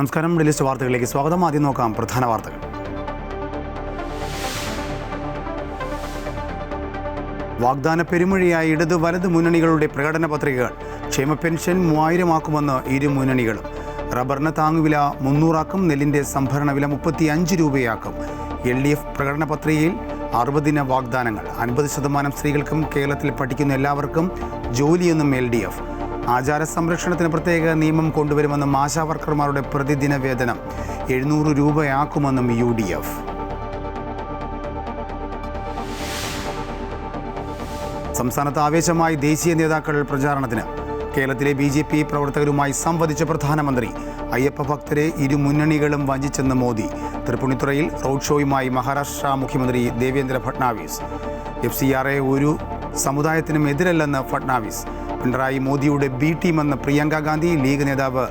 നമസ്കാരം. ലിസ്റ്റ് വാർത്തകളിലേക്ക് സ്വാഗതം. ആദ്യം നോക്കാം പ്രധാന വാർത്തകൾ. വാഗ്ദാന പെരുമഴയായി ഇടത് വലത് മുന്നണികളുടെ പ്രകടന പത്രികകൾ. ക്ഷേമ പെൻഷൻ 3000 ആക്കുമെന്ന് ഇരു മുന്നണികളും. റബ്ബറിന് താങ്ങുവില 300 നെല്ലിൻ്റെ സംഭരണ വില 35 രൂപയാക്കും. LDF പ്രകടന പത്രികയിൽ 60 വാഗ്ദാനങ്ങൾ. 50% സ്ത്രീകൾക്കും കേരളത്തിൽ പഠിക്കുന്ന എല്ലാവർക്കും ജോലിയെന്നും LDF. ആചാര സംരക്ഷണത്തിന് പ്രത്യേക നിയമം കൊണ്ടുവരുമെന്നും ആശാവർക്കർമാരുടെ പ്രതിദിന വേതനം 700 രൂപയാക്കുമെന്നും UDF. സംസ്ഥാനത്ത് ആവേശമായി ദേശീയ നേതാക്കൾ പ്രചാരണത്തിന്. കേരളത്തിലെ BJP പ്രവർത്തകരുമായി സംവദിച്ച പ്രധാനമന്ത്രി. അയ്യപ്പ ഭക്തരെ ഇരു മുന്നണികളും വഞ്ചിച്ചെന്ന് മോദി. തൃപ്പൂണിത്തുറയിൽ റോഡ് ഷോയുമായി മഹാരാഷ്ട്ര മുഖ്യമന്ത്രി ദേവേന്ദ്ര ഫട്നാവിസ്. FCRA ഒരു സമുദായത്തിനും എതിരല്ലെന്ന് ഫട്നാവിസ്. പിണറായി മോദിയുടെ B ടീമെന്ന് പ്രിയങ്ക ഗാന്ധി. ലീഗ് നേതാവ്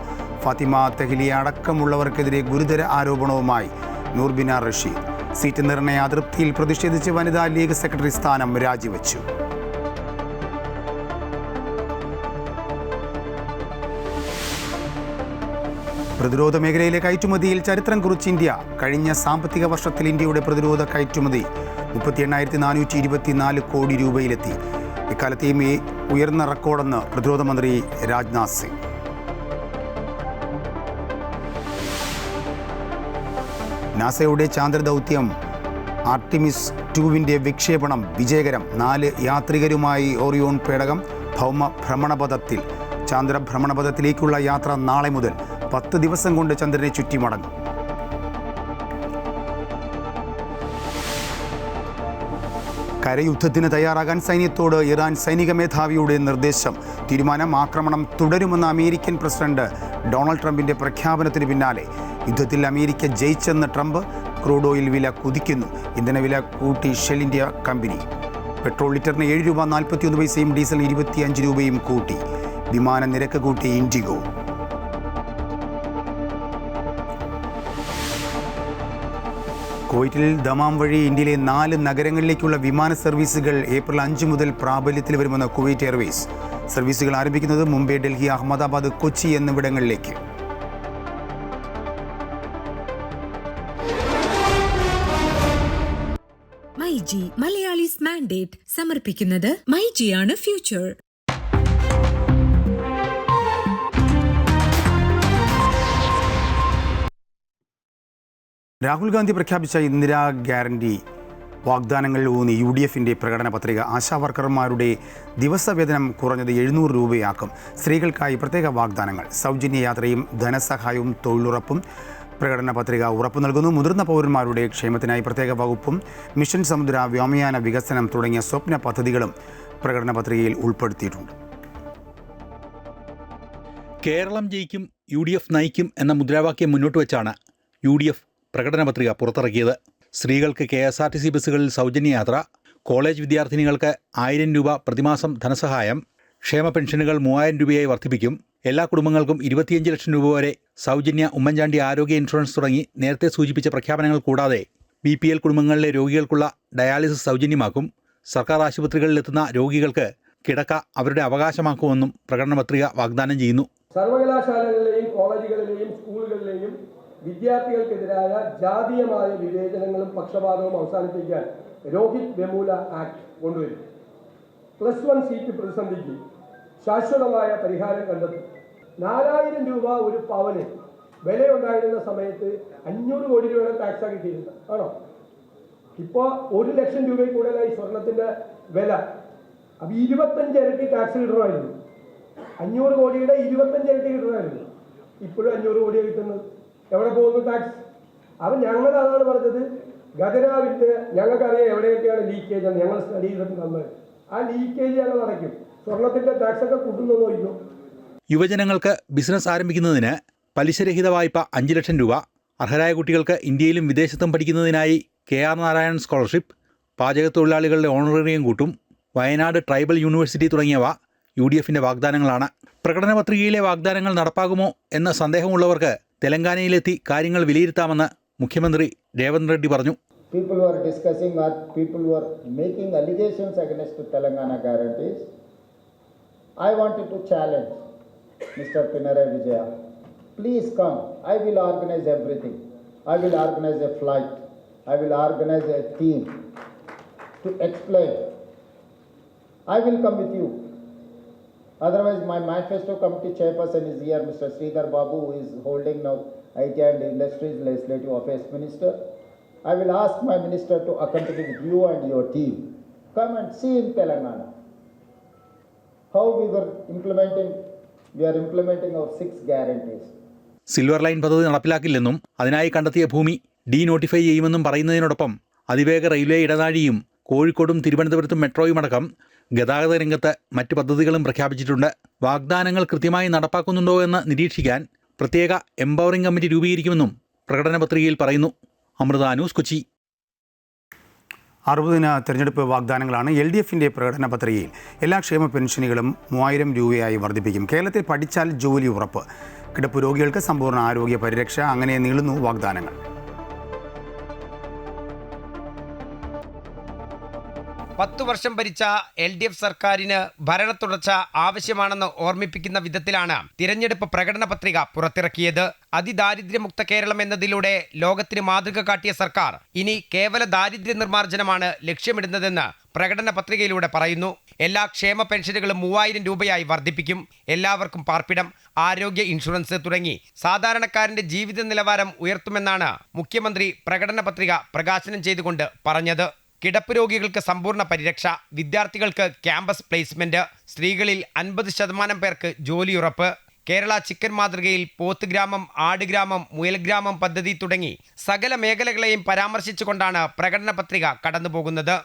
ഫാത്തിമ തെഹ്ലിയ അടക്കമുള്ളവർക്കെതിരെ ഗുരുതര ആരോപണവുമായി നൂർബിന റഷീദ്. സീറ്റ് നിർണയ അതൃപ്തിയിൽ പ്രതിഷേധിച്ച് വനിതാ ലീഗ് സെക്രട്ടറി സ്ഥാനം രാജിവെച്ചു. പ്രതിരോധ മേഖലയിലെ കയറ്റുമതിയിൽ ചരിത്രം കുറിച്ച് ഇന്ത്യ. കഴിഞ്ഞ സാമ്പത്തിക വർഷത്തിൽ ഇന്ത്യയുടെ പ്രതിരോധ കയറ്റുമതി 38,424 കോടി രൂപയിലെത്തി. ഇക്കാലത്തെയും ഉയർന്ന റെക്കോർഡെന്ന് പ്രതിരോധ മന്ത്രി രാജ്നാഥ് സിംഗ്. നാസയുടെ ചാന്ദ്രദൗത്യം ആർട്ടിമിസ് 2 വിക്ഷേപണം വിജയകരം. 4 യാത്രികരുമായി ഓറിയോൺ പേടകം ഭൗമ ഭ്രമണപഥത്തിൽ. ചാന്ദ്രഭ്രമണപഥത്തിലേക്കുള്ള യാത്ര നാളെ മുതൽ. 10 ദിവസം കൊണ്ട് ചന്ദ്രനെ ചുറ്റി മടങ്ങും. കരയുദ്ധത്തിന് തയ്യാറാകാൻ സൈന്യത്തോട് ഇറാൻ സൈനിക മേധാവിയുടെ നിർദ്ദേശം. തീരുമാനം ആക്രമണം തുടരുമെന്ന അമേരിക്കൻ പ്രസിഡന്റ് ഡൊണാൾഡ് ട്രംപിന്റെ പ്രഖ്യാപനത്തിന് പിന്നാലെ യുദ്ധത്തിൽ അമേരിക്ക ജയിച്ചെന്ന് ട്രംപ്. ക്രൂഡ് ഓയിൽ വില കുതിക്കുന്നു. ഇന്ധനവില കൂട്ടി ഷെൽ ഇന്ത്യ കമ്പനി. പെട്രോൾ ലിറ്ററിന് 7 രൂപ 41 പൈസയും ഡീസൽ 25 രൂപയും കൂട്ടി. വിമാന നിരക്ക് കൂട്ടി ഇൻഡിഗോ. കുവൈറ്റിൽ ദമാം വഴി ഇന്ത്യയിലെ 4 നഗരങ്ങളിലേക്കുള്ള വിമാന സർവീസുകൾ ഏപ്രിൽ 5 മുതൽ പ്രാബല്യത്തിൽ വരുമെന്ന് കുവൈറ്റ് എയർവേസ്. സർവീസുകൾ ആരംഭിക്കുന്നത് മുംബൈ, ഡൽഹി, അഹമ്മദാബാദ്, കൊച്ചി എന്നിവിടങ്ങളിലേക്ക്. മൈജി മലയാളീസ് മാൻഡേറ്റ് സമർപ്പിക്കുന്നത് മൈജിയാണ് ഫ്യൂച്ചർ. രാഹുൽ ഗാന്ധി പ്രഖ്യാപിച്ച ഇന്ദിരാ ഗ്യാരണ്ടി വാഗ്ദാനങ്ങളിൽ ഊന്നി UDFിൻ്റെ പ്രകടന പത്രിക. ആശാവർക്കർമാരുടെ ദിവസവേതനം കുറഞ്ഞത് 700 രൂപയാക്കും. സ്ത്രീകൾക്കായി പ്രത്യേക വാഗ്ദാനങ്ങൾ. സൗജന്യ യാത്രയും ധനസഹായവും തൊഴിലുറപ്പും പ്രകടന പത്രിക ഉറപ്പു നൽകുന്നു. മുതിർന്ന പൗരന്മാരുടെ ക്ഷേമത്തിനായി പ്രത്യേക വകുപ്പും മിഷൻ സമുദ്ര വ്യോമയാന വികസനം തുടങ്ങിയ സ്വപ്ന പദ്ധതികളും പ്രകടന പത്രികയിൽ ഉൾപ്പെടുത്തിയിട്ടുണ്ട്. കേരളം ജയിക്കും, UDF നയിക്കും എന്ന മുദ്രാവാക്യം മുന്നോട്ട് വെച്ചാണ് UDF പ്രകടന പത്രിക പുറത്തിറക്കിയത്. സ്ത്രീകൾക്ക് KSRTC ബസ്സുകളിൽ സൗജന്യ യാത്ര, കോളേജ് വിദ്യാർത്ഥിനികൾക്ക് 1000 രൂപ പ്രതിമാസം ധനസഹായം, ക്ഷേമ പെൻഷനുകൾ 3000 രൂപയായി വർദ്ധിപ്പിക്കും, എല്ലാ കുടുംബങ്ങൾക്കും 25 ലക്ഷം രൂപ വരെ സൗജന്യ ഉമ്മൻചാണ്ടി ആരോഗ്യ ഇൻഷുറൻസ് തുടങ്ങി നേരത്തെ സൂചിപ്പിച്ച പ്രഖ്യാപനങ്ങൾ കൂടാതെ BPL കുടുംബങ്ങളിലെ രോഗികൾക്കുള്ള ഡയാലിസിസ് സൗജന്യമാക്കും, സർക്കാർ ആശുപത്രികളിലെത്തുന്ന രോഗികൾക്ക് കിടക്ക അവരുടെ അവകാശമാക്കുമെന്നും പ്രകടന പത്രിക വാഗ്ദാനം ചെയ്യുന്നു. സർവകലാശാലകളിലെയും കോളേജുകളിലെയും സ്കൂളുകളിലെയും വിദ്യാർത്ഥികൾക്കെതിരായ ജാതീയമായ വിവേചനങ്ങളും പക്ഷപാതവും അവസാനിപ്പിക്കാൻ രോഹിത് വെമുല ആക്ട് കൊണ്ടുവരും. +1 സീറ്റ് പ്രതിസന്ധിക്ക് ശാശ്വതമായ പരിഹാരം കണ്ടെത്തും. 4000 രൂപ ഒരു പവന് വിലയുണ്ടായിരുന്ന സമയത്ത് 500 കോടി രൂപയുടെ ടാക്സാ കിട്ടിയിരുന്നത് ആണോ? ഇപ്പോൾ 1 ലക്ഷം രൂപയിൽ കൂടുതലായി സ്വർണത്തിന്റെ വില. അപ്പോൾ 25 ഇരട്ടി ടാക്സ് കിട്ടണമായിരുന്നു. 500 കോടിയുടെ 25 ഇരട്ടി കിട്ടണമായിരുന്നു. ഇപ്പോഴും 500 കോടിയാണ് കിട്ടുന്നത്. എവിടെ പോകുന്നു ടാക്സ്? അപ്പം ഞങ്ങൾ അതാണ് പറഞ്ഞത്. ഖജനാവിൻ്റെ ഞങ്ങൾക്കറിയാം എവിടെയൊക്കെയാണ് ലീക്കേജ് എന്ന്. ഞങ്ങൾ സ്റ്റഡി ചെയ്തിട്ട് തന്നത്. ആ ലീക്കേജ് ഞങ്ങൾ അടയ്ക്കും. സ്വർണത്തിൻ്റെ ടാക്സൊക്കെ കൂട്ടുന്നു നോക്കിയോ. യുവജനങ്ങൾക്ക് ബിസിനസ് ആരംഭിക്കുന്നതിന് പലിശരഹിത വായ്പ 5 ലക്ഷം രൂപ, അർഹരായ കുട്ടികൾക്ക് ഇന്ത്യയിലും വിദേശത്തും പഠിക്കുന്നതിനായി KR നാരായണൻ സ്കോളർഷിപ്പ്, പാചകത്തൊഴിലാളികളുടെ ഓണറേറിയം കൂട്ടും, വയനാട് ട്രൈബൽ യൂണിവേഴ്സിറ്റി തുടങ്ങിയവ UDFിൻ്റെ വാഗ്ദാനങ്ങളാണ്. പ്രകടന പത്രികയിലെ വാഗ്ദാനങ്ങൾ നടപ്പാകുമോ എന്ന സന്ദേഹമുള്ളവർക്ക് തെലങ്കാനയിലെത്തി കാര്യങ്ങൾ വിലയിരുത്താമെന്ന് മുഖ്യമന്ത്രി രേവന്ത് റെഡ്ഡി പറഞ്ഞു. People who are discussing or people who are making allegations against Telangana guarantees, I wanted to challenge Mr. Pinarayi Vijaya. Please come I will organize everything. I will organize a flight. I will organize a team to explain. I will come with you. Otherwise, my manifesto committee chairperson is here, Mr. Sridhar Babu, who is holding now IT and Industries Legislative Affairs Minister. I will ask my minister to accompany with you and your team. Come and see in Telangana how we are implementing our 6 guarantees. Silver line പദ്ധതി നടപ്പിലാക്കില്ലെന്നും അതിനായി കണ്ടെത്തിയ ഭൂമി denotify ചെയ്യുമെന്നും പറയുന്നതിനോടൊപ്പം അതിവേഗ railway ഇടനാഴിയും കോഴിക്കോടും തിരുവനന്തപുരത്തും മെട്രോയുമടക്കം ഗതാഗത രംഗത്ത് മറ്റ് പദ്ധതികളും പ്രഖ്യാപിച്ചിട്ടുണ്ട്. വാഗ്ദാനങ്ങൾ കൃത്യമായി നടപ്പാക്കുന്നുണ്ടോ എന്ന് നിരീക്ഷിക്കാൻ പ്രത്യേക എംപവറിംഗ് കമ്മിറ്റി രൂപീകരിക്കുമെന്നും പ്രകടന പത്രികയിൽ പറയുന്നു. അമൃത ന്യൂസ്, കൊച്ചി. 60 തെരഞ്ഞെടുപ്പ് വാഗ്ദാനങ്ങളാണ് LDFിൻ്റെ പ്രകടന പത്രികയിൽ. എല്ലാ ക്ഷേമ പെൻഷനുകളും 3000 രൂപയായി വർദ്ധിപ്പിക്കും. കേരളത്തിൽ പഠിച്ചാൽ ജോലി ഉറപ്പ്. കിടപ്പ് രോഗികൾക്ക് സമ്പൂർണ്ണ ആരോഗ്യ പരിരക്ഷ. അങ്ങനെ നീളുന്നു വാഗ്ദാനങ്ങൾ. 10 വർഷം ഭരിച്ച LDF സർക്കാരിന് ഭരണ തുടർച്ച ആവശ്യമാണെന്ന് ഓർമ്മിപ്പിക്കുന്ന വിധത്തിലാണ് തിരഞ്ഞെടുപ്പ് പ്രകടന പത്രിക പുറത്തിറക്കിയത്. അതിദാരിദ്ര്യമുക്ത കേരളം എന്നതിലൂടെ ലോകത്തിന് മാതൃക കാട്ടിയ സർക്കാർ ഇനി കേവല ദാരിദ്ര്യ നിർമ്മാർജ്ജനമാണ് ലക്ഷ്യമിടുന്നതെന്ന് പ്രകടന പത്രികയിലൂടെ പറയുന്നു. എല്ലാ ക്ഷേമ പെൻഷനുകളും 3000 രൂപയായി വർദ്ധിപ്പിക്കും. എല്ലാവർക്കും പാർപ്പിടം, ആരോഗ്യ ഇൻഷുറൻസ് തുടങ്ങി സാധാരണക്കാരന്റെ ജീവിത നിലവാരം ഉയർത്തുമെന്നാണ് മുഖ്യമന്ത്രി പ്രകടന പത്രിക പ്രകാശനം ചെയ്തുകൊണ്ട് പറഞ്ഞത്. കിടപ്പ് രോഗികൾക്ക് സമ്പൂർണ്ണ പരിരക്ഷ, വിദ്യാർത്ഥികൾക്ക് ക്യാമ്പസ് പ്ലേസ്മെന്റ്, സ്ത്രീകളിൽ 50% പേർക്ക് ജോലിയുറപ്പ്, കേരള ചിക്കൻ മാതൃകയിൽ പോത്ത് ഗ്രാമം, ആട് ഗ്രാമം, മുയൽ ഗ്രാമം പദ്ധതി തുടങ്ങി സകല മേഖലകളെയും പരാമർശിച്ചുകൊണ്ടാണ് പ്രകടന പത്രിക കടന്നുപോകുന്നത്.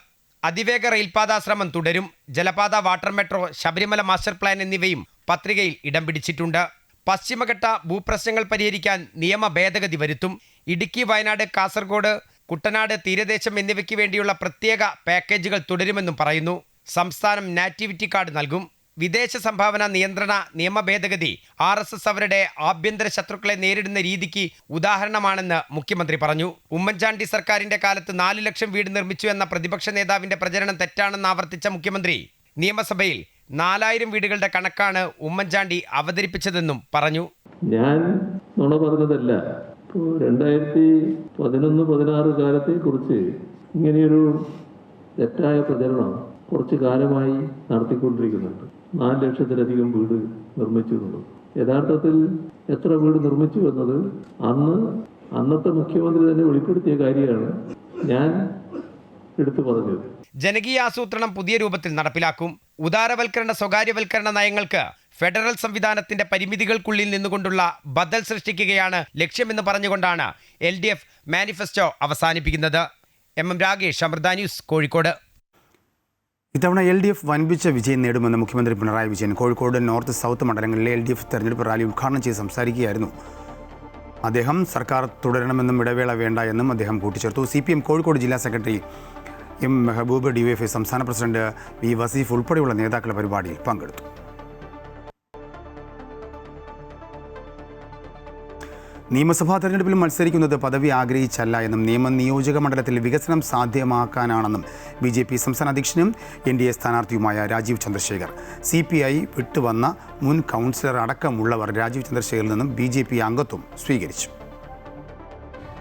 അതിവേഗ റെയിൽപാതാ ശ്രമം തുടരും. ജലപാത, water metro, Sabarimala master plan എന്നിവയും പത്രികയിൽ ഇടം പിടിച്ചിട്ടുണ്ട്. പശ്ചിമഘട്ട ഭൂപ്രശ്നങ്ങൾ പരിഹരിക്കാൻ നിയമ ഭേദഗതി വരുത്തും. ഇടുക്കി, വയനാട്, കാസർഗോഡ്, കുട്ടനാട് തീരദേശം എന്നിവയ്ക്ക് വേണ്ടിയുള്ള പ്രത്യേക പാക്കേജുകൾ തുടരുമെന്നും പറയുന്നു. സംസ്ഥാനം നാറ്റിവിറ്റി കാർഡ് നൽകും. വിദേശ സംഭാവന നിയന്ത്രണ നിയമ ഭേദഗതി RSS അവരുടെ ആഭ്യന്തര ശത്രുക്കളെ നേരിടുന്ന രീതിക്ക് ഉദാഹരണമാണെന്ന് മുഖ്യമന്ത്രി പറഞ്ഞു. ഉമ്മൻചാണ്ടി സർക്കാരിന്റെ കാലത്ത് 4 ലക്ഷം വീട് നിർമ്മിച്ചു എന്ന പ്രതിപക്ഷ നേതാവിന്റെ പ്രചരണം തെറ്റാണെന്ന് ആവർത്തിച്ച മുഖ്യമന്ത്രി നിയമസഭയിൽ 4000 വീടുകളുടെ കണക്കാണ് ഉമ്മൻചാണ്ടി അവതരിപ്പിച്ചതെന്നും പറഞ്ഞു. ഞാൻ നുണ പറഞ്ഞതല്ല. 2011-16 കാലത്തെക്കുറിച്ച് ഇങ്ങനെയൊരു തെറ്റായ പ്രചരണം കുറച്ച് കാലമായി നടത്തിക്കൊണ്ടിരിക്കുന്നുണ്ട്. 4 ലക്ഷത്തിലധികം വീട് നിർമ്മിച്ചിട്ടുണ്ട്. യഥാർത്ഥത്തിൽ എത്ര വീട് നിർമ്മിച്ചു എന്നത് അന്നത്തെ മുഖ്യമന്ത്രി തന്നെ വെളിപ്പെടുത്തിയ കാര്യമാണ് ഞാൻ എടുത്തു പറഞ്ഞത്. ജനകീയ ആസൂത്രണം പുതിയ രൂപത്തിൽ നടപ്പിലാക്കും. ഉദാരവൽക്കരണ സ്വകാര്യവൽക്കരണ നയങ്ങൾക്ക് ഫെഡറൽ സംവിധാനത്തിന്റെ പരിമിതികൾക്കുള്ളിൽ നിന്നുകൊണ്ടുള്ള ബദൽ സൃഷ്ടിക്കുകയാണ് ലക്ഷ്യമെന്ന് പറഞ്ഞുകൊണ്ടാണ് LDF മാനിഫെസ്റ്റോ അവസാനിപ്പിക്കുന്നത്. രാഗേഷ്, അമൃത ന്യൂസ്, കോഴിക്കോട്. ഇത്തവണ LDF വൻപിച്ച വിജയം നേടുമെന്ന് മുഖ്യമന്ത്രി പിണറായി വിജയൻ കോഴിക്കോട് നോർത്ത് സൗത്ത് മണ്ഡലങ്ങളിലെ LDF തെരഞ്ഞെടുപ്പ് റാലി ഉദ്ഘാടനം ചെയ്ത് സംസാരിക്കുകയായിരുന്നു അദ്ദേഹം. സർക്കാർ തുടരണമെന്നും ഇടവേള വേണ്ട എന്നും അദ്ദേഹം കൂട്ടിച്ചേർത്തു. CPM കോഴിക്കോട് ജില്ലാ സെക്രട്ടറി M മെഹബൂബ്, DYFI സംസ്ഥാന പ്രസിഡന്റ് V വസീഫ് ഉൾപ്പെടെയുള്ള നേതാക്കൾ പരിപാടിയിൽ പങ്കെടുത്തു. നിയമസഭാ തെരഞ്ഞെടുപ്പിൽ മത്സരിക്കുന്നത് പദവി ആഗ്രഹിച്ചല്ല എന്നും നിയോജക മണ്ഡലത്തിൽ വികസനം സാധ്യമാക്കാനാണെന്നും BJP സംസ്ഥാന അധ്യക്ഷനും NDA സ്ഥാനാർത്ഥിയുമായ രാജീവ് ചന്ദ്രശേഖർ. CPI വിട്ടുവന്ന മുൻ കൗൺസിലർ അടക്കമുള്ളവർ രാജീവ് ചന്ദ്രശേഖറിൽ നിന്നും BJP അംഗത്വം സ്വീകരിച്ചു.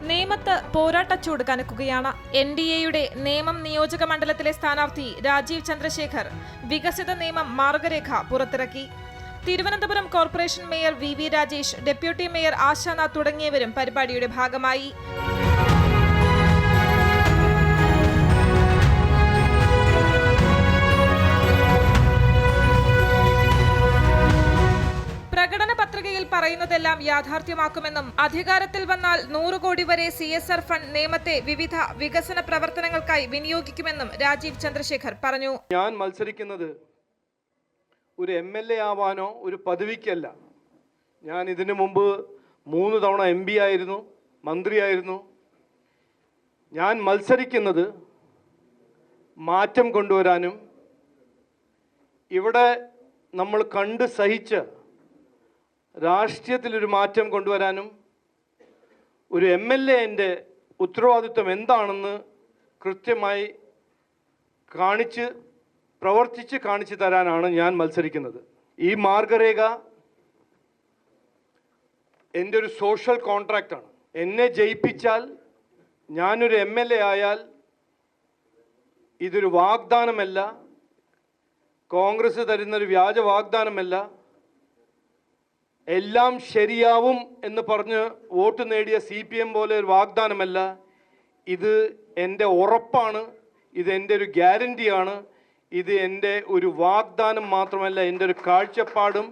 നേമത്ത് പോരാട്ടച്ചൂട് കനക്കുകയാണ്. NDAയുടെ നേമം നിയോജക മണ്ഡലത്തിലെ സ്ഥാനാർത്ഥി രാജീവ് ചന്ദ്രശേഖർ വികസിത നേമം മാർഗരേഖ പുറത്തിറക്കി. Thiruvananthapuram corporation mayor VV Rajesh, deputy mayor Ashanath തുടങ്ങിയവരും പരിപാടിയുടെ ഭാഗമായി. പ്രകടന പത്രികയിൽ പറയുന്നതെല്ലാം യാഥാർത്ഥ്യമാക്കുമെന്നും അധികാരത്തിൽ വന്നാൽ 100 കോടി വരെ CSR ഫണ്ട് നേമത്തെ വിവിധ വികസന പ്രവർത്തനങ്ങൾക്കായി വിനിയോഗിക്കുമെന്നും രാജീവ് ചന്ദ്രശേഖർ പറഞ്ഞു. ഞാൻ മത്സരിക്കുന്നത് ഒരു MLA ആവാനോ ഒരു പദവിക്കല്ല. ഞാൻ ഇതിനു മുമ്പ് 3 തവണ MP ആയിരുന്നു, മന്ത്രിയായിരുന്നു. ഞാൻ മത്സരിക്കുന്നത് മാറ്റം കൊണ്ടുവരാനും ഇവിടെ നമ്മൾ കണ്ട് സഹിച്ച് രാഷ്ട്രീയത്തിലൊരു മാറ്റം കൊണ്ടുവരാനും ഒരു MLAൻ്റെ ഉത്തരവാദിത്വം എന്താണെന്ന് കൃത്യമായി പ്രവർത്തിച്ച് കാണിച്ചു തരാനാണ് ഞാൻ മത്സരിക്കുന്നത്. ഈ മാർഗരേഖ എൻ്റെ ഒരു സോഷ്യൽ കോൺട്രാക്റ്റാണ്. എന്നെ ജയിപ്പിച്ചാൽ, ഞാനൊരു MLA ആയാൽ, ഇതൊരു വാഗ്ദാനമല്ല, കോൺഗ്രസ് തരുന്നൊരു വ്യാജ വാഗ്ദാനമല്ല, എല്ലാം ശരിയാവും എന്ന് പറഞ്ഞ് വോട്ട് നേടിയ CPM പോലെ ഒരു വാഗ്ദാനമല്ല. ഇത് എൻ്റെ ഉറപ്പാണ്, ഇത് എൻ്റെ ഒരു ഗ്യാരണ്ടിയാണ്, ഇത് എൻ്റെ ഒരു വാഗ്ദാനം മാത്രമല്ല, എൻ്റെ ഒരു കാഴ്ചപ്പാടും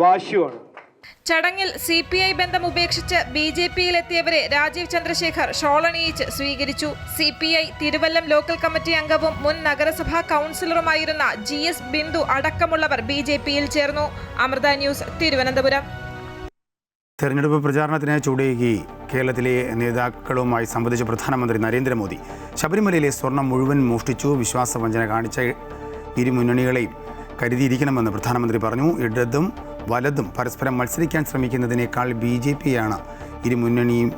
വാശിയുമാണ്. ചടങ്ങിൽ CPI ബന്ധം ഉപേക്ഷിച്ച് BJPയിലെത്തിയവരെ രാജീവ് ചന്ദ്രശേഖർ ഷോളണിയിച്ച് സ്വീകരിച്ചു. CPI തിരുവല്ലം ലോക്കൽ കമ്മിറ്റി അംഗവും മുൻ നഗരസഭാ കൗൺസിലറുമായിരുന്ന GS ബിന്ദു അടക്കമുള്ളവർ BJPയിൽ ചേർന്നു. അമൃത ന്യൂസ്, തിരുവനന്തപുരം. തെരഞ്ഞെടുപ്പ് പ്രചാരണത്തിന് ചൂടേകി കേരളത്തിലെ നേതാക്കളുമായി സംവദിച്ച പ്രധാനമന്ത്രി നരേന്ദ്രമോദി. ശബരിമലയിലെ സ്വർണം മുഴുവൻ മോഷ്ടിച്ചു, വിശ്വാസവഞ്ചന കാണിച്ച ഇരു മുന്നണികളെയും കരുതിയിരിക്കണമെന്ന് പ്രധാനമന്ത്രി പറഞ്ഞു. ഇടതും വലതും പരസ്പരം മത്സരിക്കാൻ ശ്രമിക്കുന്നതിനേക്കാൾ BJPയാണ് ഇരു മുന്നണിയും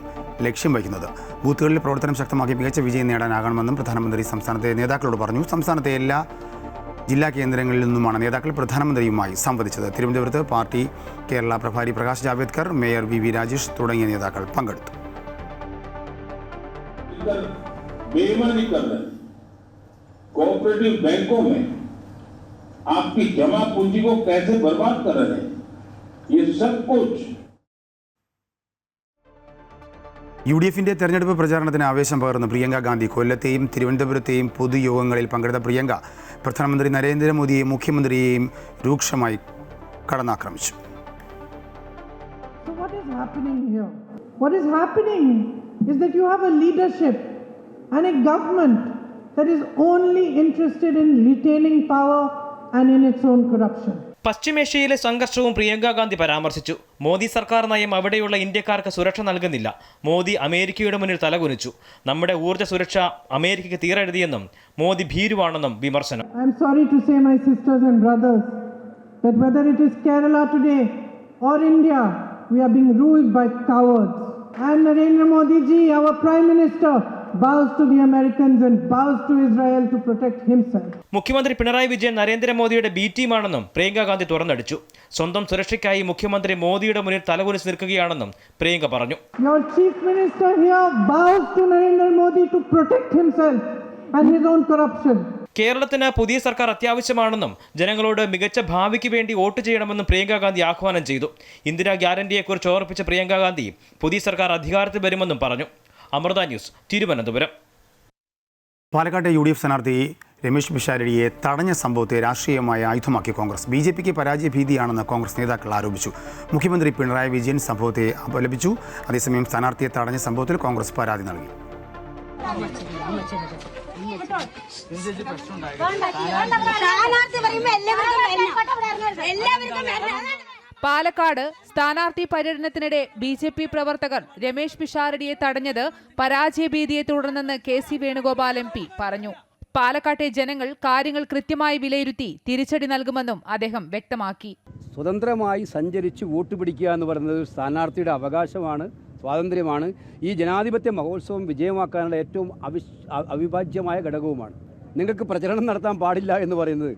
ലക്ഷ്യം വയ്ക്കുന്നത്. ബൂത്തുകളിൽ പ്രവർത്തനം ശക്തമാക്കി മികച്ച വിജയം നേടാനാകണമെന്നും പ്രധാനമന്ത്രി സംസ്ഥാനത്തെ നേതാക്കളോട് പറഞ്ഞു. സംസ്ഥാനത്തെ എല്ലാ ജില്ലാ കേന്ദ്രങ്ങളിൽ നിന്നുമാണ് നേതാക്കൾ പ്രധാനമന്ത്രിയുമായി സംവദിച്ചത്. തിരുവനന്തപുരത്ത് പാർട്ടി കേരള പ്രഭാരി പ്രകാശ് ജാവേദ്കർ, മേയർ VV രാജേഷ് തുടങ്ങിയ നേതാക്കൾ പങ്കെടുത്തു. कोऑपरेटिव बैंकों में आपकी जमा पूंजी को कैसे बर्बाद कर रहे हैं, ये सब कुछ. UDFന്റെ തെരഞ്ഞെടുപ്പ് പ്രചാരണത്തിന് ആവേശം പകർന്നു പ്രിയങ്ക ഗാന്ധി. കൊല്ലത്തെയും തിരുവനന്തപുരത്തെയും പൊതുയോഗങ്ങളിൽ പങ്കെടുത്ത പ്രിയങ്ക പ്രധാനമന്ത്രി നരേന്ദ്രമോദിയെയും മുഖ്യമന്ത്രിയെയും രൂക്ഷമായി കടന്നാക്രമിച്ചു. So what is happening here? What is happening is that you have a leadership and a government that is only interested in retaining power and in its own corruption. പശ്ചിമേഷ്യയിലെ സംഘർഷവും പ്രിയങ്ക ഗാന്ധി പരാമർശിച്ചു. മോദി സർക്കാർ നയം അവിടെയുള്ള ഇന്ത്യക്കാർക്ക് സുരക്ഷ നൽകുന്നില്ല. മോദി അമേരിക്കയുടെ മുന്നിൽ തലകുനിച്ചു. നമ്മുടെ ഊർജ്ജ സുരക്ഷ അമേരിക്കയ്ക്ക് തീരെഴുതിയെന്നും മോദി ഭീരുവാണെന്നും വിമർശനം. I am sorry to say, my sisters and brothers, that whether it is Kerala today or India, we are being ruled by cowards. And Narendra Modi ji, our Prime Minister, bows to the Americans and bows to Israel to protect himself. മുഖ്യമന്ത്രി പിണറായി വിജയൻ നരേന്ദ്രമോദിയുടെ B ടീമാണെന്നും Priyanka Gandhi തുറന്നടിച്ചു. സ്വന്തം സുരക്ഷയ്ക്കായി മുഖ്യമന്ത്രി മോദിയുടെ മുന്നിൽ തലകുനിച്ച് നിൽക്കുകയാണെന്നും പ്രിയങ്ക പറഞ്ഞു. Your chief minister here bows to Narendra Modi to protect himself and his own corruption. കേരളത്തിന് പുതിയ സർക്കാർ അത്യാവശ്യമാണെന്നും ജനങ്ങളോട് മികച്ച ഭാവിക്ക് വേണ്ടി വോട്ട് ചെയ്യണമെന്നും പ്രിയങ്ക ഗാന്ധി ആഹ്വാനം ചെയ്തു. ഇന്ദിരാ ഗ്യാരണ്ടിയെക്കുറിച്ച് ഓർപ്പിച്ച പ്രിയങ്ക ഗാന്ധി പുതിയ സർക്കാർ അധികാരത്തിൽ വരുമെന്നും പറഞ്ഞു. അമൃത ന്യൂസ്, തിരുവനന്തപുരം. പാലക്കാട്ടെ UDF സ്ഥാനാർത്ഥി രമേശ് പിഷാരടിയെ തടഞ്ഞ സംഭവത്തെ രാഷ്ട്രീയമായ ആയുധമാക്കി കോൺഗ്രസ്. BJPക്ക് പരാജയഭീതിയാണെന്ന് കോൺഗ്രസ് നേതാക്കൾ ആരോപിച്ചു. മുഖ്യമന്ത്രി പിണറായി വിജയൻ സംഭവത്തെ അപലപിച്ചു. അതേസമയം സ്ഥാനാർത്ഥിയെ തടഞ്ഞ സംഭവത്തിൽ കോൺഗ്രസ് പരാതി നൽകി. പാലക്കാട് സ്ഥാനാർത്ഥി പര്യടനത്തിനിടെ BJP പ്രവർത്തകർ രമേശ് പിഷാരടിയെ തടഞ്ഞത് പരാജയഭീതിയെ തുടർന്നെന്ന് KC വേണുഗോപാൽ MP പറഞ്ഞു. പാലക്കാട്ടെ ജനങ്ങൾ കാര്യങ്ങൾ കൃത്യമായി വിലയിരുത്തി തിരിച്ചടി നൽകുമെന്നും അദ്ദേഹം വ്യക്തമാക്കി. സ്വതന്ത്രമായി സഞ്ചരിച്ച് വോട്ട് പിടിക്കുക എന്ന് പറയുന്നത് സ്ഥാനാർത്ഥിയുടെ അവകാശമാണ്, സ്വാതന്ത്ര്യമാണ്. ഈ ജനാധിപത്യ മഹോത്സവം വിജയമാക്കാനുള്ള ഏറ്റവും അവിഭാജ്യമായ ഘടകവുമാണ്. നിങ്ങൾക്ക് പ്രചരണം നടത്താൻ പാടില്ല എന്ന് പറയുന്നത്.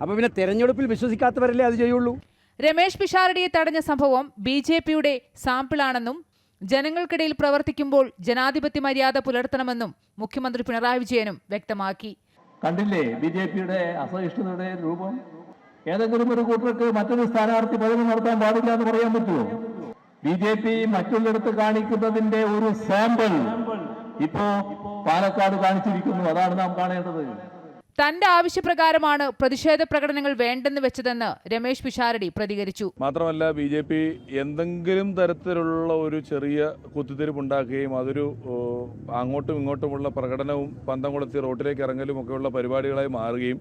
അപ്പോൾ പിന്നെ തെരഞ്ഞെടുപ്പിൽ വിശ്വസിക്കാത്തവരല്ലേ അത് ചെയ്യുള്ളൂ. രമേശ് പിഷാരടിയെ തടഞ്ഞ സംഭവം BJPയുടെ സാമ്പിളാണെന്നും ജനങ്ങൾക്കിടയിൽ പ്രവർത്തിക്കുമ്പോൾ ജനാധിപത്യ മര്യാദ പുലർത്തണമെന്നും മുഖ്യമന്ത്രി പിണറായി വിജയനും വ്യക്തമാക്കി. കണ്ടില്ലേ BJPയുടെ അസഹിഷ്ണുതയുടെ രൂപം? ഏതെങ്കിലും ഒരു കൂട്ടർക്ക് മറ്റൊരു സ്ഥാനാർത്ഥി പ്രചരണം നടത്താൻ പാടില്ല എന്ന് പറയാൻ പറ്റുമോ? BJP മറ്റുള്ളിടത്ത് കാണിക്കുന്നതിന്റെ ഒരു സാമ്പിൾ ഇപ്പോ പാലക്കാട് കാണിച്ചിരിക്കുന്നു. അതാണ് നാം കാണേണ്ടത്. തന്റെ ആവശ്യപ്രകാരമാണ് പ്രതിഷേധ പ്രകടനങ്ങൾ വേണ്ടെന്ന് വെച്ചതെന്ന് രമേശ് പിഷാരടി പ്രതികരിച്ചു. മാത്രമല്ല BJP എന്തെങ്കിലും തരത്തിലുള്ള ഒരു ചെറിയ കുത്തിത്തിരിപ്പുണ്ടാക്കുകയും അതൊരു അങ്ങോട്ടും ഇങ്ങോട്ടുമുള്ള പ്രകടനവും പന്തം കൊളുത്തി റോട്ടിലേക്ക് ഇറങ്ങലും ഒക്കെയുള്ള പരിപാടികളായി മാറുകയും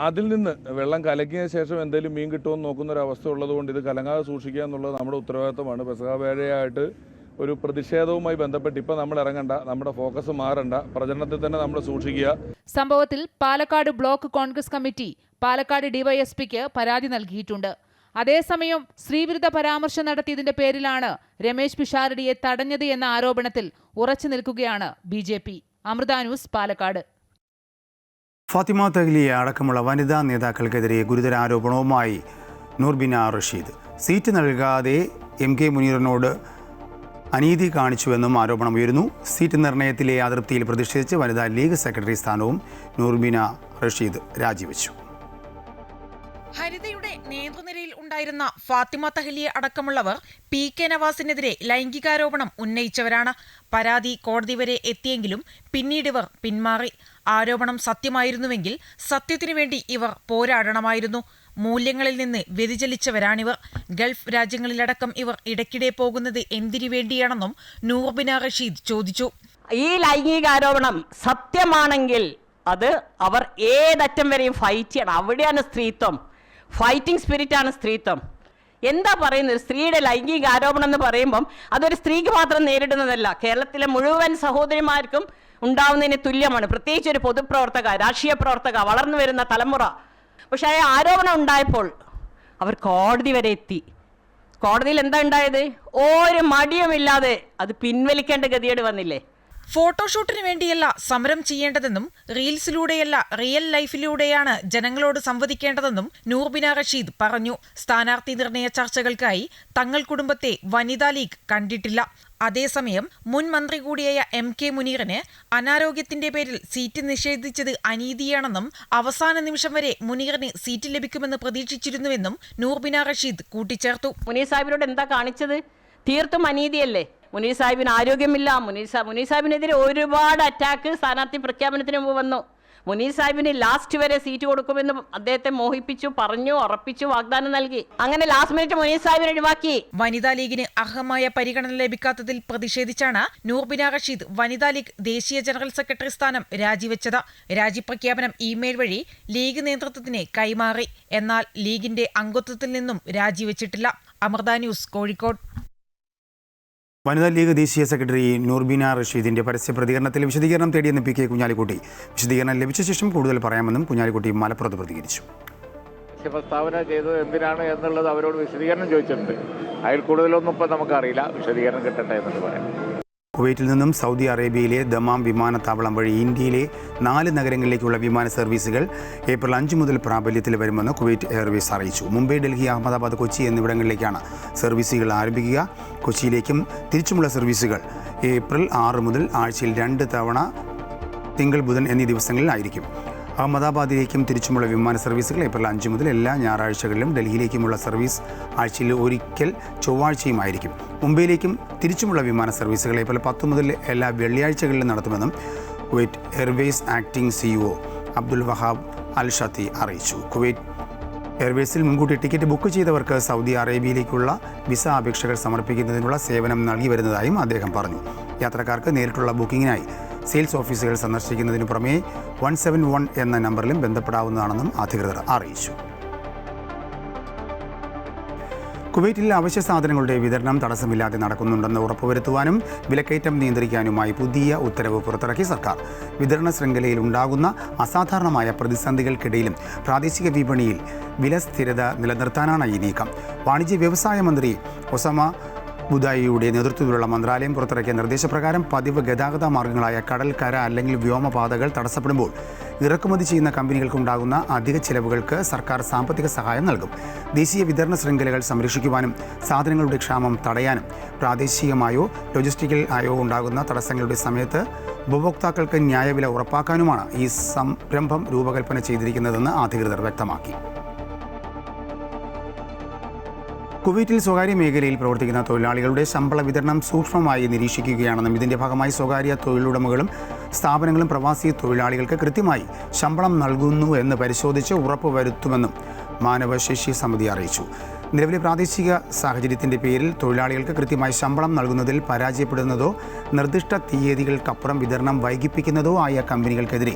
അതിൽ നിന്ന് വെള്ളം കലക്കിയ ശേഷം എന്തെങ്കിലും മീൻ കിട്ടുമെന്ന് നോക്കുന്നൊരവസ്ഥ ഉള്ളതുകൊണ്ട് ഇത് കലങ്ങാതെ സൂക്ഷിക്കുക എന്നുള്ളത് നമ്മുടെ ഉത്തരവാദിത്തമാണ്. പെസഹ വേഴയായിട്ട് ഒരു പ്രതിഷേധവുമായി ബന്ധപ്പെട്ട് ഇപ്പം നമ്മൾ ഇറങ്ങണ്ട, നമ്മുടെ ഫോക്കസ് മാറണ്ട, പ്രചരണത്തിൽ തന്നെ നമ്മൾ സൂക്ഷിക്കുക. സംഭവത്തിൽ പാലക്കാട് ബ്ലോക്ക് കോൺഗ്രസ് കമ്മിറ്റി പാലക്കാട് DYSPക്ക് പരാതി നൽകിയിട്ടുണ്ട്. അതേസമയം സ്ത്രീവിരുദ്ധ പരാമർശം നടത്തിയതിന്റെ പേരിലാണ് രമേശ് പിഷാരടിയെ തടഞ്ഞത് എന്ന ആരോപണത്തിൽ ഉറച്ചു നിൽക്കുകയാണ് BJP. അമൃത ന്യൂസ്, പാലക്കാട്. ഫാത്തിമ തഹ്ലിയ അടക്കമുള്ള വനിതാ നേതാക്കൾക്കെതിരെ ഗുരുതര ആരോപണവുമായി നൂർബിന റഷീദ്. സീറ്റ് നൽകാതെ MK മുനീറിനോട് അനീതി കാണിച്ചുവെന്നും ആരോപണമുയരുന്നു. സീറ്റ് നിർണയത്തിലെ അതൃപ്തിയിൽ പ്രതിഷേധിച്ച് വനിതാ ലീഗ് സെക്രട്ടറി സ്ഥാനവും നൂർബിന റഷീദ് രാജിവെച്ചു. ഹരിതയുടെ നേതൃനിരയിൽ ഉണ്ടായിരുന്ന ഫാത്തിമ തഹ്ലിയ അടക്കമുള്ളവർ PK നവാസിനെതിരെ ലൈംഗികാരോപണം ഉന്നയിച്ചവരാണ്. പരാതി കോടതി വരെ എത്തിയെങ്കിലും പിന്നീട് ഇവർ പിന്മാറി. ആരോപണം സത്യമായിരുന്നുവെങ്കിൽ സത്യത്തിനു വേണ്ടി ഇവർ പോരാടണമായിരുന്നു. മൂല്യങ്ങളിൽ നിന്ന് വ്യതിചലിച്ചവരാണിവർ. ഗൾഫ് രാജ്യങ്ങളിലടക്കം ഇവർ ഇടയ്ക്കിടെ പോകുന്നത് എന്തിനു വേണ്ടിയാണെന്നും നൂർബിന റഷീദ് ചോദിച്ചു. ഈ ലൈംഗികാരോപണം സത്യമാണെങ്കിൽ അത് അവർ ഏതറ്റം വരെയും ഫൈറ്റ് ചെയ്യണം. അവിടെയാണ് സ്ത്രീത്വം. ഫൈറ്റിംഗ് സ്പിരിറ്റാണ് സ്ത്രീത്വം. എന്താ പറയുന്നത്? സ്ത്രീയുടെ ലൈംഗിക ആരോപണം എന്ന് പറയുമ്പം അതൊരു സ്ത്രീക്ക് മാത്രം നേരിടുന്നതല്ല, കേരളത്തിലെ മുഴുവൻ സഹോദരിമാർക്കും ഉണ്ടാവുന്നതിന് തുല്യമാണ്. പ്രത്യേകിച്ച് ഒരു പൊതുപ്രവർത്തക, രാഷ്ട്രീയ പ്രവർത്തക, വളർന്നു വരുന്ന തലമുറ. പക്ഷേ ആ ആരോപണം ഉണ്ടായപ്പോൾ അവർ കോടതി വരെ എത്തി. കോടതിയിൽ എന്താ ഉണ്ടായത്? ഒരു മടിയുമില്ലാതെ അത് പിൻവലിക്കേണ്ട ഗതികേട് വന്നില്ലേ? ഫോട്ടോഷൂട്ടിന് വേണ്ടിയല്ല സമരം ചെയ്യേണ്ടതെന്നും റീൽസിലൂടെയല്ല റിയൽ ലൈഫിലൂടെയാണ് ജനങ്ങളോട് സംവദിക്കേണ്ടതെന്നും നൂർബിന റഷീദ് പറഞ്ഞു. സ്ഥാനാർത്ഥി നിർണയ ചർച്ചകൾക്കായി തങ്ങൾ കുടുംബത്തെ വനിതാ ലീഗ് കണ്ടിട്ടില്ല. അതേസമയം മുൻ മന്ത്രി കൂടിയായ MK മുനീറിന് അനാരോഗ്യത്തിന്റെ പേരിൽ സീറ്റ് നിഷേധിച്ചത് അനീതിയാണെന്നും അവസാന നിമിഷം വരെ മുനീറിന് സീറ്റ് ലഭിക്കുമെന്ന് പ്രതീക്ഷിച്ചിരുന്നുവെന്നും നൂർബിന റഷീദ് കൂട്ടിച്ചേർത്തു. മുനീർ സാഹിബിനോട് എന്താ കാണിച്ചത്? തീർത്തും അനീതിയല്ലേ. മുനീർ സാഹിബിന് ആരോഗ്യമില്ല. മുനീർ സാഹിബിനെതിരെ ഒരുപാട് അറ്റാക്ക് സ്ഥാനാർത്ഥി പ്രഖ്യാപനത്തിന് മുമ്പ് വന്നു. മുനീർ സാഹിബിന് ലാസ്റ്റ് വരെ സീറ്റ് കൊടുക്കുമെന്ന് അദ്ദേഹത്തെ മോഹിപ്പിച്ചു, പറഞ്ഞു, ഉറപ്പിച്ചു, വാഗ്ദാനം നൽകി. അങ്ങനെ ലാസ്റ്റ് മിനിറ്റ് മുനീർ സാഹിബിനെ ഒഴിവാക്കി. വനിതാ ലീഗിന് അർഹമായ പരിഗണന ലഭിക്കാത്തതിൽ പ്രതിഷേധിച്ചാണ് നൂർബിന റഷീദ് വനിതാ ലീഗ് ദേശീയ ജനറൽ സെക്രട്ടറി സ്ഥാനം രാജിവെച്ചത്. രാജിപ്രഖ്യാപനം ഇമെയിൽ വഴി ലീഗ് നേതൃത്വത്തിന് കൈമാറി. എന്നാൽ ലീഗിന്റെ അംഗത്വത്തിൽ നിന്നും രാജിവെച്ചിട്ടില്ല. അമൃത ന്യൂസ്, കോഴിക്കോട്. വനിതാ ലീഗ് ദേശീയ സെക്രട്ടറി നൂർബിന റഷീദിന്റെ പരസ്യ പ്രതികരണത്തിൽ വിശദീകരണം തേടിയെന്ന് PK കുഞ്ഞാലിക്കുട്ടി. വിശദീകരണം ലഭിച്ച ശേഷം കൂടുതൽ പറയാമെന്നും കുഞ്ഞാലിക്കുട്ടി മലപ്പുറത്ത് പ്രതികരിച്ചു. പ്രസ്താവന ചെയ്തത് എന്തിനാണ് എന്നുള്ളത് അവരോട് വിശദീകരണം ചോദിച്ചിട്ടുണ്ട്. അതിൽ കൂടുതലൊന്നും ഇപ്പം നമുക്കറിയില്ല. വിശദീകരണം കിട്ടട്ടെ എന്നിട്ട് പറയാം. കുവൈറ്റിൽ നിന്നും സൗദി അറേബ്യയിലെ ദമാം വിമാനത്താവളം വഴി ഇന്ത്യയിലെ 4 നഗരങ്ങളിലേക്കുള്ള വിമാന സർവീസുകൾ ഏപ്രിൽ 5 മുതൽ പ്രാബല്യത്തിൽ വരുമെന്ന് കുവൈറ്റ് എയർവേസ് അറിയിച്ചു. മുംബൈ, ഡൽഹി, അഹമ്മദാബാദ്, കൊച്ചി എന്നിവിടങ്ങളിലേക്കാണ് സർവീസുകൾ ആരംഭിക്കുക. കൊച്ചിയിലേക്കും തിരിച്ചുമുള്ള സർവീസുകൾ ഏപ്രിൽ 6 മുതൽ ആഴ്ചയിൽ 2 തവണ തിങ്കൾ, ബുധൻ എന്നീ ദിവസങ്ങളിലായിരിക്കും. അഹമ്മദാബാദിലേക്കും തിരിച്ചുമുള്ള വിമാന സർവീസുകൾ ഏപ്രിൽ 5 മുതൽ എല്ലാ ഞായറാഴ്ചകളിലും, ഡൽഹിയിലേക്കുമുള്ള സർവീസ് ആഴ്ചയിൽ ഒരിക്കൽ ചൊവ്വാഴ്ചയുമായിരിക്കും. മുംബൈയിലേക്കും തിരിച്ചുമുള്ള വിമാന സർവീസുകൾ ഏപ്രിൽ 10 മുതൽ എല്ലാ വെള്ളിയാഴ്ചകളിലും നടത്തുമെന്നും Kuwait Airways acting CEO Abdul Wahab Al Shatti അറിയിച്ചു. കുവൈറ്റ് എയർവേസിൽ മുൻകൂട്ടി ടിക്കറ്റ് ബുക്ക് ചെയ്തവർക്ക് സൗദി അറേബ്യയിലേക്കുള്ള വിസ അപേക്ഷകൾ സമർപ്പിക്കുന്നതിനുള്ള സേവനം നൽകി വരുന്നതായും അദ്ദേഹം പറഞ്ഞു. യാത്രക്കാർക്ക് നേരിട്ടുള്ള ബുക്കിങ്ങിനായി സെയിൽസ് ഓഫീസുകൾ സന്ദർശിക്കുന്നതിനു പുറമെ 171 എന്ന നമ്പറിലും ബന്ധപ്പെടാവുന്നതാണെന്നും അധികൃതർ അറിയിച്ചു. കുവൈറ്റിൽ അവശ്യ സാധനങ്ങളുടെ വിതരണം തടസ്സമില്ലാതെ നടക്കുന്നുണ്ടെന്ന് ഉറപ്പുവരുത്തുവാനും വിലക്കയറ്റം നിയന്ത്രിക്കാനുമായി പുതിയ ഉത്തരവ് പുറത്തിറക്കി സർക്കാർ. വിതരണ ശൃംഖലയിൽ ഉണ്ടാകുന്ന അസാധാരണമായ പ്രതിസന്ധികൾക്കിടയിലും പ്രാദേശിക വിപണിയിൽ വില സ്ഥിരത നിലനിർത്താനാണ് ഈ നീക്കം. വാണിജ്യ വ്യവസായ മന്ത്രി ഒസാമ ബുദായിയുടെ നേതൃത്വത്തിലുള്ള മന്ത്രാലയം പുറത്തിറക്കിയ നിർദ്ദേശപ്രകാരം പതിവ് ഗതാഗത മാർഗങ്ങളായ കടൽ, കര അല്ലെങ്കിൽ വ്യോമപാതകൾ തടസ്സപ്പെടുമ്പോൾ ഇറക്കുമതി ചെയ്യുന്ന കമ്പനികൾക്കുണ്ടാകുന്ന അധിക ചിലവുകൾക്ക് സർക്കാർ സാമ്പത്തിക സഹായം നൽകും. ദേശീയ വിതരണ ശൃംഖലകൾ സംരക്ഷിക്കുവാനും സാധനങ്ങളുടെ ക്ഷാമം തടയാനും പ്രാദേശികമായോ ലോജിസ്റ്റിക്കൽ ആയോ ഉണ്ടാകുന്ന തടസ്സങ്ങളുടെ സമയത്ത് ഉപഭോക്താക്കൾക്ക് ന്യായവില ഉറപ്പാക്കാനുമാണ് ഈ സംരംഭം രൂപകൽപ്പന ചെയ്തിരിക്കുന്നതെന്ന് അധികൃതർ വ്യക്തമാക്കി. കുവൈറ്റിൽ സ്വകാര്യ മേഖലയിൽ പ്രവർത്തിക്കുന്ന തൊഴിലാളികളുടെ ശമ്പള വിതരണം സൂക്ഷ്മമായി നിരീക്ഷിക്കുകയാണെന്നും ഇതിന്റെ ഭാഗമായി സ്വകാര്യ തൊഴിലുടമകളും സ്ഥാപനങ്ങളും പ്രവാസി തൊഴിലാളികൾക്ക് കൃത്യമായി ശമ്പളം നൽകുന്നു എന്ന് പരിശോധിച്ച് ഉറപ്പുവരുത്തുമെന്നും മാനവശേഷി സമിതി അറിയിച്ചു. നിലവിലെ പ്രാദേശിക സാഹചര്യത്തിൻ്റെ പേരിൽ തൊഴിലാളികൾക്ക് കൃത്യമായി ശമ്പളം നൽകുന്നതിൽ പരാജയപ്പെടുന്നതോ നിർദ്ദിഷ്ട തീയതികൾക്കപ്പുറം വിതരണം വൈകിപ്പിക്കുന്നതോ ആയ കമ്പനികൾക്കെതിരെ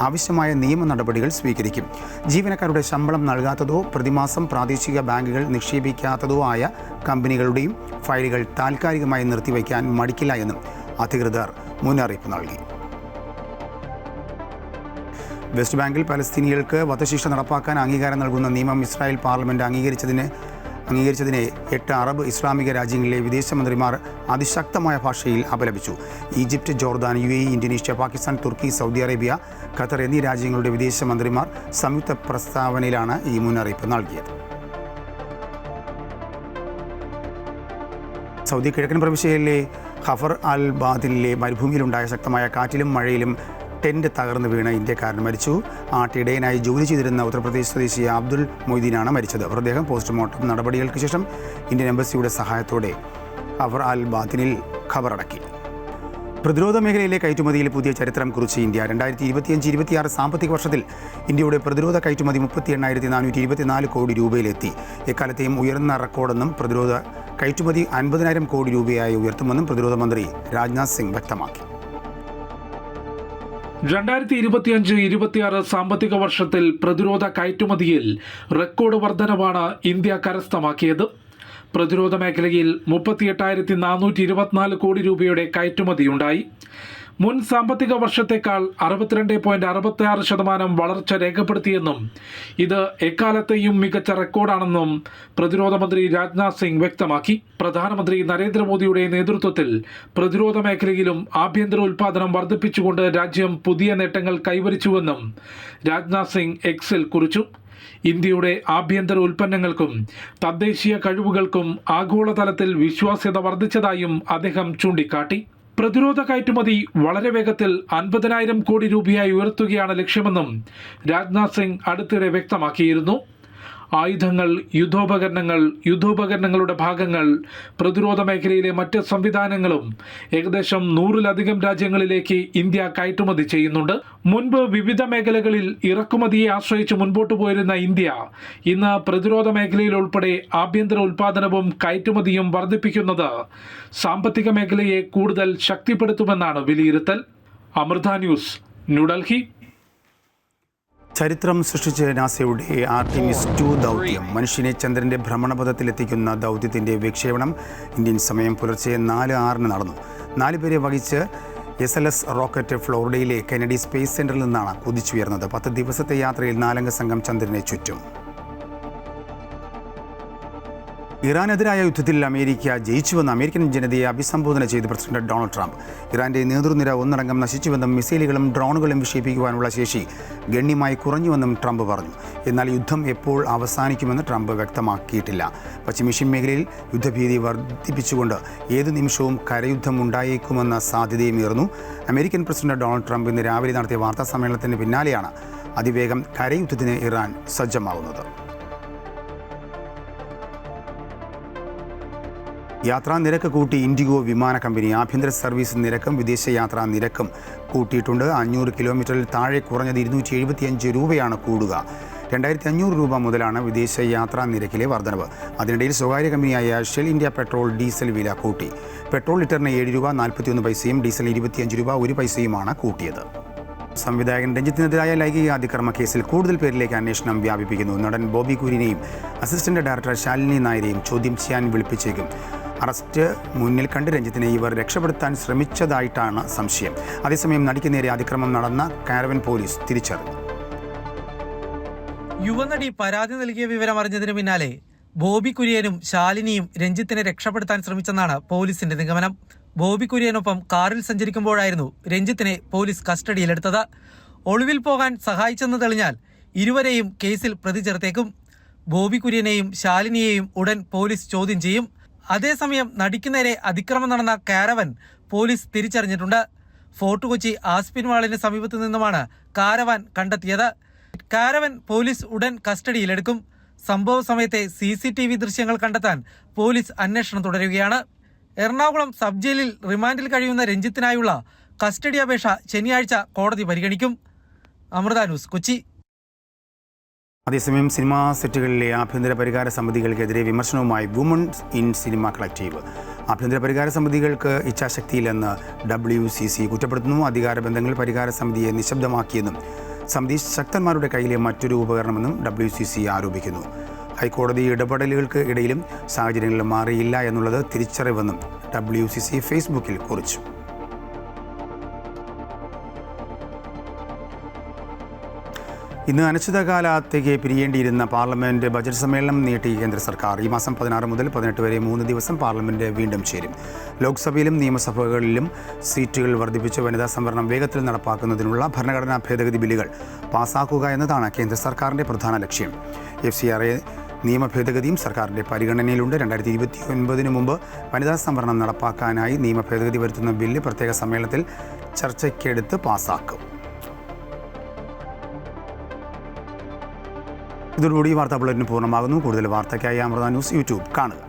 ആവശ്യമായ നിയമ നടപടികൾ സ്വീകരിക്കും. ജീവനക്കാരുടെ ശമ്പളം നൽകാത്തതോ പ്രതിമാസം പ്രാദേശിക ബാങ്കുകൾ നിക്ഷേപിക്കാത്തതോ ആയ കമ്പനികളുടെയും ഫയലുകൾ താൽക്കാലികമായി നിർത്തിവയ്ക്കാൻ മടിക്കില്ല എന്നും അധികൃതർ മുന്നറിയിപ്പ് നൽകി. വെസ്റ്റ് ബാങ്കിൽ പലസ്തീനികൾക്ക് വധശിക്ഷ നടപ്പാക്കാൻ അംഗീകാരം നൽകുന്ന നിയമം ഇസ്രായേൽ പാർലമെന്റ് അംഗീകരിച്ചതിനെ 8 അറബ് ഇസ്ലാമിക രാജ്യങ്ങളിലെ വിദേശമന്ത്രിമാർ അതിശക്തമായ ഭാഷയിൽ അപലപിച്ചു. Egypt, Jordan, UAE, Indonesia, Pakistan, Turkey, Saudi Arabia, Qatar എന്നീ രാജ്യങ്ങളുടെ വിദേശമന്ത്രിമാർ സംയുക്ത പ്രസ്താവനയിലാണ് ഈ മുന്നറിയിപ്പ് നൽകിയത്. സൗദി കിഴക്കൻ പ്രവിശ്യയിലെ ഖഫർ അൽ ബാദിലിലെ മരുഭൂമിയിലുണ്ടായ ശക്തമായ കാറ്റിലും മഴയിലും ടെന്റ് തകർന്നു വീണ് ഇന്ത്യക്കാരൻ മരിച്ചു. ആട്ടിടയനായി ജോലി ചെയ്തിരുന്ന ഉത്തർപ്രദേശ് സ്വദേശി അബ്ദുൽ മൊയ്തീനാണ് മരിച്ചത്. മൃതദേഹം പോസ്റ്റ്മോർട്ടം നടപടികൾക്ക് ശേഷം ഇന്ത്യൻ എംബസിയുടെ സഹായത്തോടെ ഖഫർ അൽ ബാദിനിൽ ഖബറടക്കി. പ്രതിരോധ മേഖലയിലെ കയറ്റുമതിയിൽ പുതിയ ചരിത്രം കുറിച്ച് ഇന്ത്യ. 2025-26 സാമ്പത്തിക വർഷത്തിൽ ഇന്ത്യയുടെ പ്രതിരോധ കയറ്റുമതി 38,424 കോടി രൂപയിലെത്തി. എക്കാലത്തെയും ഉയർന്ന റെക്കോർഡെന്നും പ്രതിരോധ കയറ്റുമതി 50,000 കോടി രൂപയായി ഉയർത്തുമെന്നും പ്രതിരോധ മന്ത്രി രാജ്നാഥ് സിംഗ് വ്യക്തമാക്കി. 2025-26 സാമ്പത്തിക വർഷത്തിൽ പ്രതിരോധ കയറ്റുമതിയിൽ റെക്കോർഡ് വർധനവാണ് ഇന്ത്യ കരസ്ഥമാക്കിയത്. പ്രതിരോധ മേഖലയിൽ 38,424 കോടി രൂപയുടെ കയറ്റുമതിയുണ്ടായി. മുൻ സാമ്പത്തിക വർഷത്തേക്കാൾ 62.66% വളർച്ച രേഖപ്പെടുത്തിയെന്നും ഇത് എക്കാലത്തെയും മികച്ച റെക്കോർഡാണെന്നും പ്രതിരോധ മന്ത്രി രാജ്നാഥ് സിംഗ് വ്യക്തമാക്കി. പ്രധാനമന്ത്രി നരേന്ദ്രമോദിയുടെ നേതൃത്വത്തിൽ പ്രതിരോധ മേഖലയിലും ആഭ്യന്തര ഉൽപ്പാദനം വർദ്ധിപ്പിച്ചുകൊണ്ട് രാജ്യം പുതിയ നേട്ടങ്ങൾ കൈവരിച്ചുവെന്നും രാജ്നാഥ് സിംഗ് എക്സിൽ കുറിച്ചു. ഇന്ത്യയുടെ ആഭ്യന്തര ഉൽപ്പന്നങ്ങൾക്കും തദ്ദേശീയ കഴിവുകൾക്കും ആഗോളതലത്തിൽ വിശ്വാസ്യത വർദ്ധിച്ചതായും അദ്ദേഹം ചൂണ്ടിക്കാട്ടി. പ്രതിരോധ കയറ്റുമതി വളരെ വേഗത്തിൽ 50,000 കോടി രൂപയായി ഉയർത്തുകയാണ് ലക്ഷ്യമെന്നും രാജ്നാഥ് സിംഗ് അടുത്തിടെ വ്യക്തമാക്കിയിരുന്നു. ആയുധങ്ങൾ, യുദ്ധോപകരണങ്ങളുടെ ഭാഗങ്ങൾ, പ്രതിരോധ മേഖലയിലെ മറ്റ് സംവിധാനങ്ങളും ഏകദേശം 100-ലധികം രാജ്യങ്ങളിലേക്ക് ഇന്ത്യ കയറ്റുമതി ചെയ്യുന്നുണ്ട്. മുൻപ് വിവിധ മേഖലകളിൽ ഇറക്കുമതിയെ ആശ്രയിച്ച് മുൻപോട്ട് പോയിരുന്ന ഇന്ത്യ ഇന്ന് പ്രതിരോധ മേഖലയിൽ ഉൾപ്പെടെ ആഭ്യന്തര ഉൽപ്പാദനവും കയറ്റുമതിയും വർദ്ധിപ്പിക്കുന്നത് സാമ്പത്തിക മേഖലയെ കൂടുതൽ ശക്തിപ്പെടുത്തുമെന്നാണ് വിലയിരുത്തൽ. അമൃത ന്യൂസ്, ന്യൂഡൽഹി. ചരിത്രം സൃഷ്ടിച്ച നാസയുടെ ആർട്ടിമിസ് 2 ദൗത്യം മനുഷ്യനെ ചന്ദ്രന്റെ ഭ്രമണപഥത്തിലെത്തിക്കുന്ന ദൗത്യത്തിന്റെ വിക്ഷേപണം ഇന്ത്യൻ സമയം പുലർച്ചെ 4:06 നടന്നു. 4 പേരെ വഹിച്ച് SLS റോക്കറ്റ് ഫ്ലോറിഡയിലെ കെനഡി സ്പേസ് സെന്ററിൽ നിന്നാണ് കുതിച്ചുയർന്നത്. 10 ദിവസത്തെ യാത്രയിൽ 4-അംഗ സംഘം ചന്ദ്രനെ ചുറ്റും. ഇറാനെതിരായ യുദ്ധത്തിൽ അമേരിക്ക ജയിച്ചുവെന്ന് അമേരിക്കൻ ജനതയെ അഭിസംബോധന ചെയ്ത് പ്രസിഡന്റ് ഡൊണാൾഡ് ട്രംപ്. ഇറാന്റെ നേതൃനിര ഒന്നടങ്കം നശിച്ചുവെന്നും മിസൈലുകളും ഡ്രോണുകളും വിക്ഷേപിക്കുവാനുള്ള ശേഷി ഗണ്യമായി കുറഞ്ഞുവെന്നും ട്രംപ് പറഞ്ഞു. എന്നാൽ യുദ്ധം എപ്പോൾ അവസാനിക്കുമെന്ന് ട്രംപ് വ്യക്തമാക്കിയിട്ടില്ല. പശ്ചിമേഷ്യൻ മേഖലയിൽ യുദ്ധഭീതി വർദ്ധിപ്പിച്ചുകൊണ്ട് ഏതു നിമിഷവും കരയുദ്ധം ഉണ്ടായേക്കുമെന്ന സാധ്യതയുമേറുന്നു. അമേരിക്കൻ പ്രസിഡന്റ് ഡൊണാൾഡ് ട്രംപ് ഇന്ന് രാവിലെ നടത്തിയ വാർത്താ സമ്മേളനത്തിന് പിന്നാലെയാണ് അതിവേഗം കരയുദ്ധത്തിന് ഇറാൻ സജ്ജമാവുന്നത്. യാത്രാ നിരക്ക് കൂട്ടി ഇൻഡിഗോ വിമാന കമ്പനി. ആഭ്യന്തര സർവീസ് നിരക്കും വിദേശയാത്രാ നിരക്കും കൂട്ടിയിട്ടുണ്ട്. 500 കിലോമീറ്ററിൽ താഴെ കുറഞ്ഞത് 275 രൂപയാണ് കൂടുക. 2,500 രൂപ മുതലാണ് വിദേശയാത്രാ നിരക്കിലെ വർധനവ്. അതിനിടയിൽ സ്വകാര്യ കമ്പനിയായ ഷെൽ ഇന്ത്യ പെട്രോൾ ഡീസൽ വില കൂട്ടി. പെട്രോൾ ലിറ്ററിന് 7 രൂപ 41 പൈസയും ഡീസൽ 25 രൂപ 1 പൈസയുമാണ് കൂട്ടിയത്. സംവിധായകൻ രഞ്ജിത്തിനെതിരായ ലൈംഗിക അതിക്രമ കേസിൽ കൂടുതൽ പേരിലേക്ക് അന്വേഷണം വ്യാപിപ്പിക്കുന്നു. നടൻ ബോബി കുര്യനെയും അസിസ്റ്റന്റ് ഡയറക്ടർ ശാലിനി നായരെയും ചോദ്യം ചെയ്യാൻ വിളിപ്പിച്ചേക്കും. അറസ്റ്റ് മുന്നിൽ കണ്ട് രഞ്ജിത്തിനെ ഇവർ രക്ഷപ്പെടുത്താൻ ശ്രമിച്ചതായിട്ടാണ് സംശയം. അതേസമയം നടിക്ക് നേരെ അതിക്രമം നടന്ന കാരവൻ പോലീസ് തിരിച്ചറിഞ്ഞു. യുവനടി പരാതി നൽകിയ വിവരം അറിഞ്ഞതിന് പിന്നാലെ ബോബി കുര്യനും ശാലിനിയും രഞ്ജിത്തിനെ രക്ഷപ്പെടുത്താൻ ശ്രമിച്ചെന്നാണ് പോലീസിന്റെ നിഗമനം. ബോബി കുര്യനൊപ്പം കാറിൽ സഞ്ചരിക്കുമ്പോഴായിരുന്നു രഞ്ജിത്തിനെ പോലീസ് കസ്റ്റഡിയിലെടുത്തത്. ഒളിവിൽ പോകാൻ സഹായിച്ചെന്ന് തെളിഞ്ഞാൽ ഇരുവരെയും കേസിൽ പ്രതി ചേർത്തേക്കും. ബോബി കുര്യനെയും ശാലിനിയെയും ഉടൻ പോലീസ് ചോദ്യം ചെയ്യും. അതേസമയം നടിക്ക് നേരെ അതിക്രമം നടന്ന കാരവൻ പോലീസ് തിരിച്ചറിഞ്ഞിട്ടുണ്ട്. ഫോർട്ട് കൊച്ചി ആസ്പിൻ വാളിന് സമീപത്തു നിന്നുമാണ് കാരവൻ കണ്ടെത്തിയത്. കാരവൻ പോലീസ് ഉടൻ കസ്റ്റഡിയിലെടുക്കും. സംഭവ സമയത്തെ CCTV ദൃശ്യങ്ങൾ കണ്ടെത്താൻ പോലീസ് അന്വേഷണം തുടരുകയാണ്. എറണാകുളം സബ് ജയിലിൽ റിമാൻഡിൽ കഴിയുന്ന രഞ്ജിത്തിനായുള്ള കസ്റ്റഡി അപേക്ഷ ശനിയാഴ്ച കോടതി പരിഗണിക്കും. അമൃത ന്യൂസ്, കൊച്ചി. അതേസമയം സിനിമാ സെറ്റുകളിലെ ആഭ്യന്തര പരിഹാര സമിതികൾക്കെതിരെ വിമർശനവുമായി വുമൺസ് ഇൻ സിനിമ കളക്റ്റീവ്. ആഭ്യന്തര പരിഹാര സമിതികൾക്ക് ഇച്ഛാശക്തിയില്ലെന്ന് WCC കുറ്റപ്പെടുത്തുന്നു. അധികാര ബന്ധങ്ങൾ പരിഹാര സമിതിയെ നിശബ്ദമാക്കിയെന്നും സമിതി ശക്തന്മാരുടെ കയ്യിലെ മറ്റൊരു ഉപകരണമെന്നും WCC ആരോപിക്കുന്നു. ഹൈക്കോടതി ഇടപെടലുകൾക്ക് ഇടയിലും സാഹചര്യങ്ങൾ മാറിയില്ല എന്നുള്ളത് തിരിച്ചറിവെന്നും WCC ഫേസ്ബുക്കിൽ കുറിച്ചു. ഇന്ന് അനിശ്ചിതകാലത്തേക്ക് പിരിയേണ്ടിയിരുന്ന പാർലമെന്റ് ബജറ്റ് സമ്മേളനം നീട്ടി കേന്ദ്ര സർക്കാർ. ഈ മാസം 16 മുതൽ 18 വരെ 3 ദിവസം പാർലമെന്റ് വീണ്ടും ചേരും. ലോക്സഭയിലും നിയമസഭകളിലും സീറ്റുകൾ വർദ്ധിപ്പിച്ച് വനിതാ സംവരണം വേഗത്തിൽ നടപ്പാക്കുന്നതിനുള്ള ഭരണഘടനാ ഭേദഗതി ബില്ലുകൾ പാസാക്കുക എന്നതാണ് കേന്ദ്ര സർക്കാരിൻ്റെ പ്രധാന ലക്ഷ്യം. FCRA നിയമ ഭേദഗതിയും സർക്കാരിൻ്റെ പരിഗണനയിലുണ്ട്. 2029 മുമ്പ് വനിതാ സംവരണം നടപ്പാക്കാനായി നിയമ ഭേദഗതി വരുത്തുന്ന ബില്ല് പ്രത്യേക സമ്മേളനത്തിൽ ചർച്ചയ്ക്കെടുത്ത് പാസാക്കും. ഇതോടുകൂടി വാർത്താ ബുള്ളറ്റിന് പൂർണ്ണമാകുന്നു. കൂടുതൽ വാർത്തയ്ക്കായി അമൃത ന്യൂസ് യൂട്യൂബ് കാണുക.